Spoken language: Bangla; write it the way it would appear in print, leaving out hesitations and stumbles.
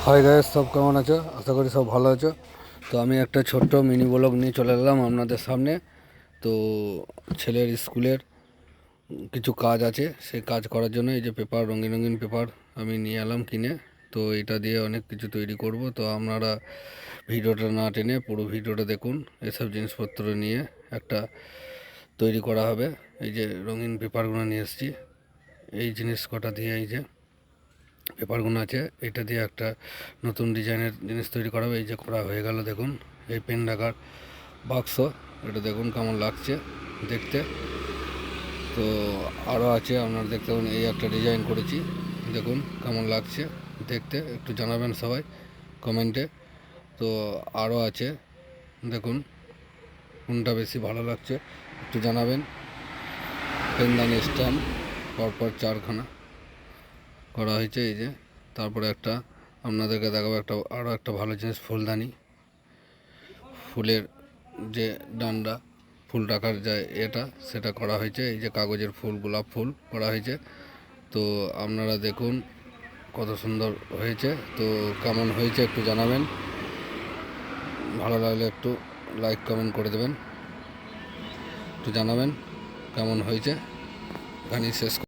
হাই গাইস, সব কেমন আছো? আশা করি সব ভালো আছো। তো আমি একটা ছোট্ট মিনি ব্লগ নিয়ে চলে এলাম আপনাদের সামনে। তো ছেলের স্কুলের কিছু কাজ আছে, সেই কাজ করার জন্য এই যে পেপার, রঙিন রঙিন পেপার আমি নিয়ে এলাম কিনে। তো এটা দিয়ে অনেক কিছু তৈরি করব। তো আপনারা ভিডিওটা না টেনে পুরো ভিডিওটা দেখুন। এসব জিনিসপত্র নিয়ে একটা তৈরি করা হবে। এই যে রঙিন পেপারগুলো নিয়ে এসেছি, এই জিনিস কটা দিয়ে, এই যে পেপারগুলো আছে, এটা দিয়ে একটা নতুন ডিজাইনের জিনিস তৈরি করা হবে। এই যে করা হয়ে গেল, দেখুন। এই পেন রাখার বাক্স, এটা দেখুন কেমন লাগছে দেখতে। তো আরও আছে, আপনারা দেখতে পাবেন। এই একটা ডিজাইন করেছি, দেখুন কেমন লাগছে দেখতে, একটু জানাবেন সবাই কমেন্টে। তো আরও আছে, দেখুন কোনটা বেশি ভালো লাগছে একটু জানাবেন। পেনদানি স্ট্যাম্প পরপর 4খানা করা হয়েছে, এই যে। তারপরে একটা আপনাদেরকে দেখাবো, আরও একটা ভালো জিনিস, ফুলদানি, ফুলের যে ডান্ডা, ফুল রাখার যায় এটা, সেটা করা হয়েছে। এই যে কাগজের ফুল, গোলাপ ফুল করা হয়েছে। তো আপনারা দেখুন কত সুন্দর হয়েছে। তো কেমন হয়েছে একটু জানাবেন, ভালো লাগলে একটু লাইক কমেন্ট করে দেবেন, একটু জানাবেন কেমন হয়েছে। এখানেই শেষ।